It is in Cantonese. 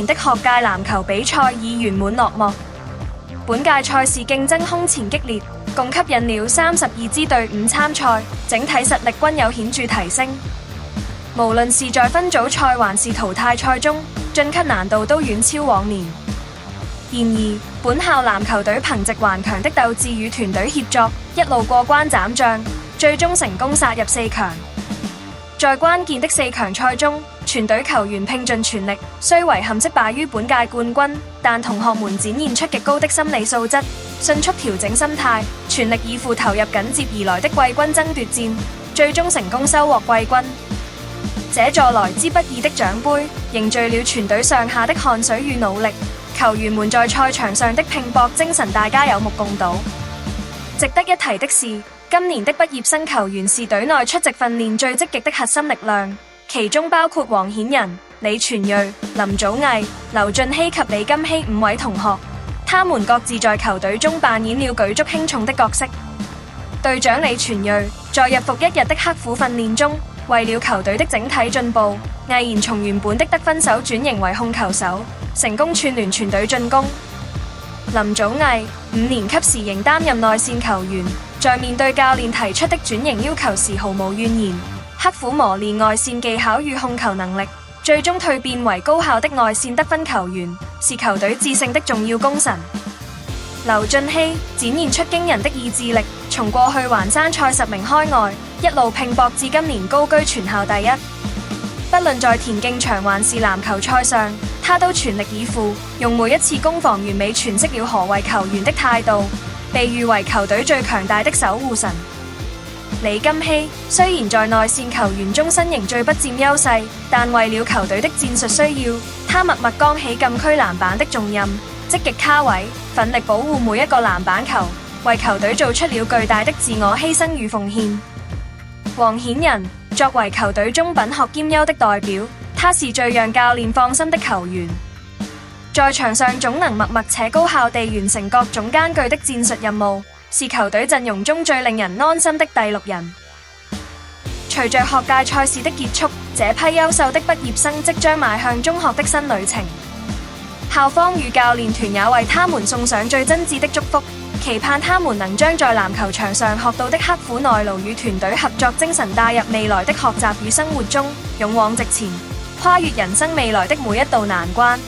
的學界籃球比賽已圓滿落幕。本屆賽事競爭空前激烈，共吸引了32支隊伍參賽，整體實力均有顯著提升。無論是在分組賽還是淘汰賽中，晉級難度都遠超往年。然而，本校籃球隊憑藉頑強的鬥志與團隊協作，一路過關斬將，最終成功殺入4強。在關鍵的4強賽中，全隊球員拼盡全力，雖遺憾惜敗於本屆冠軍，但同學們展現出極高的心理素質，迅速調整心態，全力以赴投入緊接而來的季軍爭奪戰，最終成功收穫季軍。這座來之不易的獎杯，凝聚了全隊上下的汗水與努力，球員們在賽場上的拼搏精神，大家有目共睹。值得一提的是，今年的畢業生球員是隊內出席訓練最積極的核心力量，其中包括黃顯仁、李全睿、林祖毅、劉俊熙及李金熙5位同學，他們各自在球隊中扮演了舉足輕重的角色。隊長李全睿在日復一日的刻苦訓練中，為了球隊的整體進步，毅然從原本的得分手轉型為控球手，成功串聯全隊進攻。林祖毅5年級時仍擔任內線球員，在面對教練提出的轉型要求時毫無怨言，刻苦磨練外線技巧與控球能力，最終蛻變為高效的外線得分球員，是球隊致勝的重要功臣。劉俊熙展現出驚人的意志力，從過去環山賽10名開外，一路拼搏至今年高居全校第一。不論在田徑場還是籃球賽上，他都全力以赴，用每一次攻防完美詮釋了何謂球員的態度，被譽為球隊最強大的守護神。李金熙雖然在內線球員中身形最不佔優勢，但為了球隊的戰術需要，他默默扛起禁區籃板的重任，積極卡位，奮力保護每一個籃板球，為球隊做出了巨大的自我犧牲與奉獻。黃顯仁作為球隊中品學兼優的代表，他是最讓教練放心的球員，在場上總能默默且高效地完成各種艱巨的戰術任務，是球隊陣容中最令人安心的第6人。隨着學界賽事的結束，這批優秀的畢業生即將邁向中學的新旅程。校方與教練團也為他們送上最真摯的祝福，期盼他們能將在籃球場上學到的刻苦耐勞與團隊合作精神帶入未來的學習與生活中，勇往直前，跨越人生未來的每一道難關。